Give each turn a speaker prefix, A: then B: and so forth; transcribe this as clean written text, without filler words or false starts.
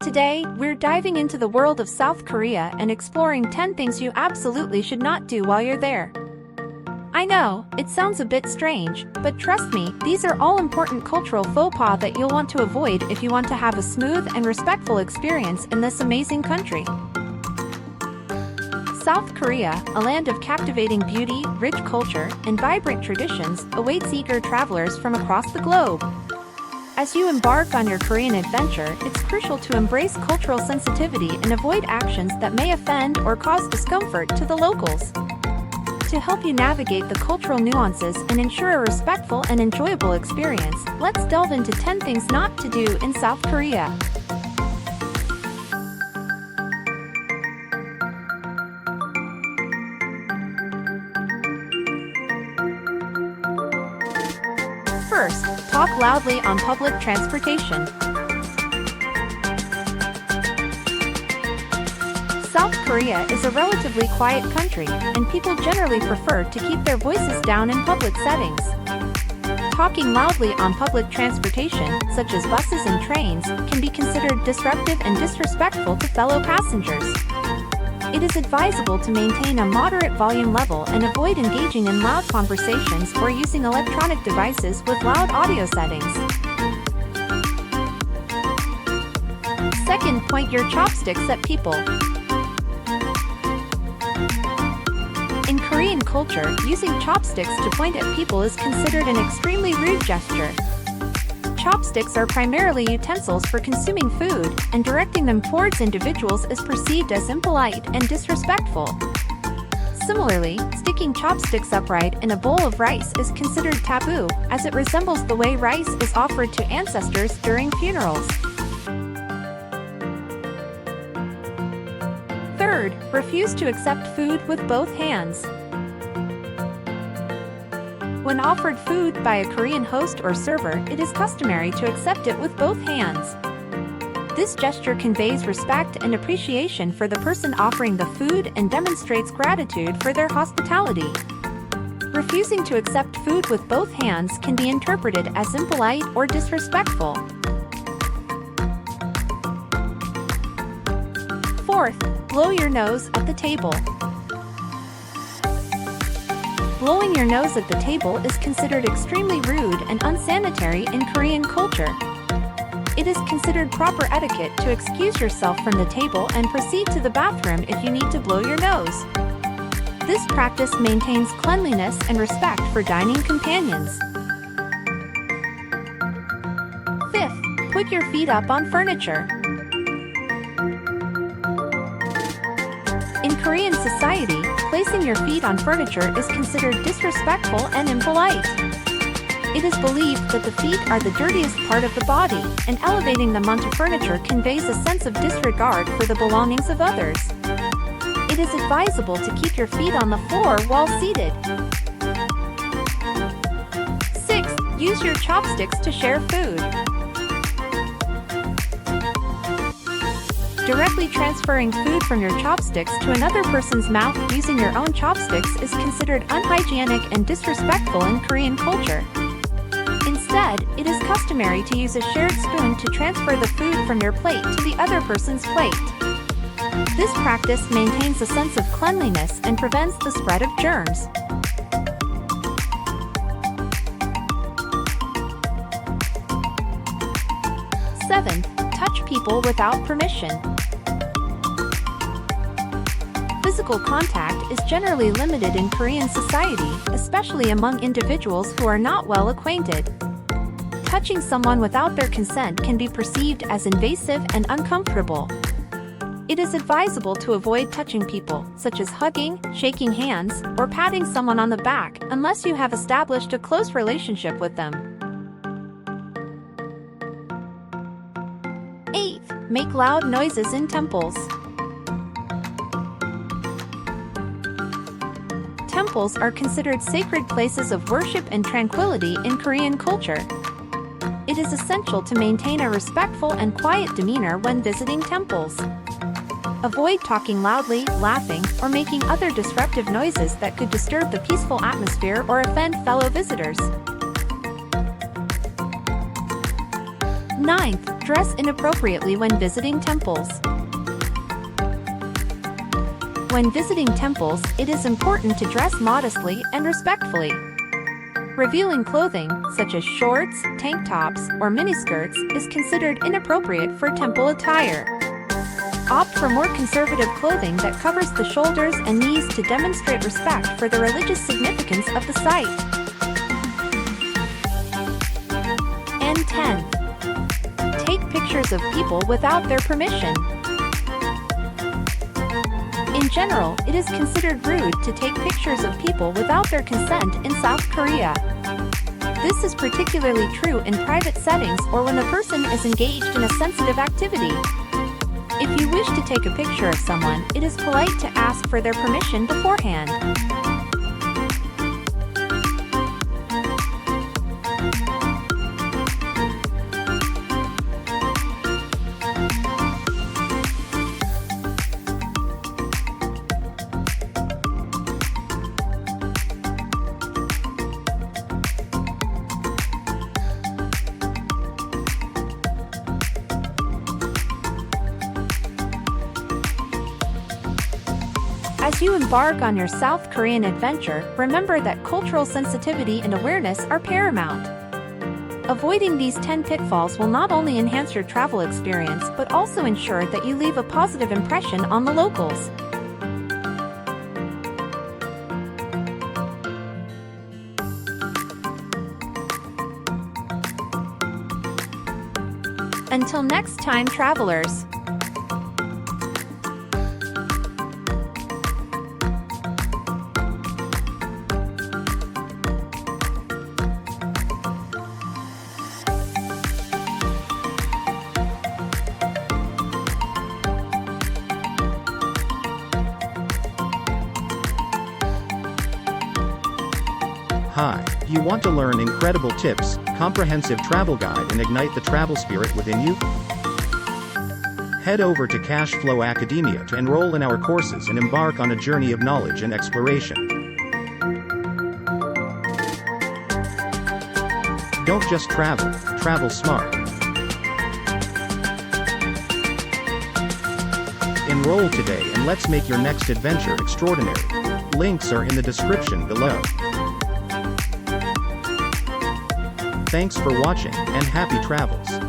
A: Today, we're diving into the world of South Korea and exploring 10 things you absolutely should not do while you're there. I know, it sounds a bit strange, but trust me, these are all important cultural faux pas that you'll want to avoid if you want to have a smooth and respectful experience in this amazing country. South Korea, a land of captivating beauty, rich culture, and vibrant traditions, awaits eager travelers from across the globe. As you embark on your Korean adventure, it's crucial to embrace cultural sensitivity and avoid actions that may offend or cause discomfort to the locals. To help you navigate the cultural nuances and ensure a respectful and enjoyable experience, let's delve into 10 things not to do in South Korea. First, talk loudly on public transportation. South Korea is a relatively quiet country, and people generally prefer to keep their voices down in public settings. Talking loudly on public transportation, such as buses and trains, can be considered disruptive and disrespectful to fellow passengers. It is advisable to maintain a moderate volume level and avoid engaging in loud conversations or using electronic devices with loud audio settings. Second, point your chopsticks at people. In Korean culture, using chopsticks to point at people is considered an extremely rude gesture. Chopsticks are primarily utensils for consuming food, and directing them towards individuals is perceived as impolite and disrespectful. Similarly, sticking chopsticks upright in a bowl of rice is considered taboo, as it resembles the way rice is offered to ancestors during funerals. Third, refuse to accept food with both hands. When offered food by a Korean host or server, it is customary to accept it with both hands. This gesture conveys respect and appreciation for the person offering the food and demonstrates gratitude for their hospitality. Refusing to accept food with both hands can be interpreted as impolite or disrespectful. Fourth, blow your nose at the table. Blowing your nose at the table is considered extremely rude and unsanitary in Korean culture. It is considered proper etiquette to excuse yourself from the table and proceed to the bathroom if you need to blow your nose. This practice maintains cleanliness and respect for dining companions. Fifth, put your feet up on furniture. In Korean society, placing your feet on furniture is considered disrespectful and impolite. It is believed that the feet are the dirtiest part of the body, and elevating them onto furniture conveys a sense of disregard for the belongings of others. It is advisable to keep your feet on the floor while seated. Sixth, use your chopsticks to share food. Directly transferring food from your chopsticks to another person's mouth using your own chopsticks is considered unhygienic and disrespectful in Korean culture. Instead, it is customary to use a shared spoon to transfer the food from your plate to the other person's plate. This practice maintains a sense of cleanliness and prevents the spread of germs. Seventh, touch people without permission. Physical contact is generally limited in Korean society, especially among individuals who are not well acquainted. Touching someone without their consent can be perceived as invasive and uncomfortable. It is advisable to avoid touching people, such as hugging, shaking hands, or patting someone on the back, unless you have established a close relationship with them. Eighth, make loud noises in temples. Temples are considered sacred places of worship and tranquility in Korean culture. It is essential to maintain a respectful and quiet demeanor when visiting temples. Avoid talking loudly, laughing, or making other disruptive noises that could disturb the peaceful atmosphere or offend fellow visitors. Ninth, Dress inappropriately when visiting temples. When visiting temples, it is important to dress modestly and respectfully. Revealing clothing, such as shorts, tank tops, or miniskirts, is considered inappropriate for temple attire. Opt for more conservative clothing that covers the shoulders and knees to demonstrate respect for the religious significance of the site. And 10. Take pictures of people without their permission. In general, it is considered rude to take pictures of people without their consent in South Korea. This is particularly true in private settings or when a person is engaged in a sensitive activity. If you wish to take a picture of someone, it is polite to ask for their permission beforehand. As you embark on your South Korean adventure, remember that cultural sensitivity and awareness are paramount. Avoiding these 10 pitfalls will not only enhance your travel experience but also ensure that you leave a positive impression on the locals. Until next time, travelers.
B: Hi, do you want to learn incredible tips, comprehensive travel guide and ignite the travel spirit within you? Head over to Cash Flow Academia to enroll in our courses and embark on a journey of knowledge and exploration. Don't just travel, travel smart. Enroll today and let's make your next adventure extraordinary. Links are in the description below. Thanks for watching, and happy travels.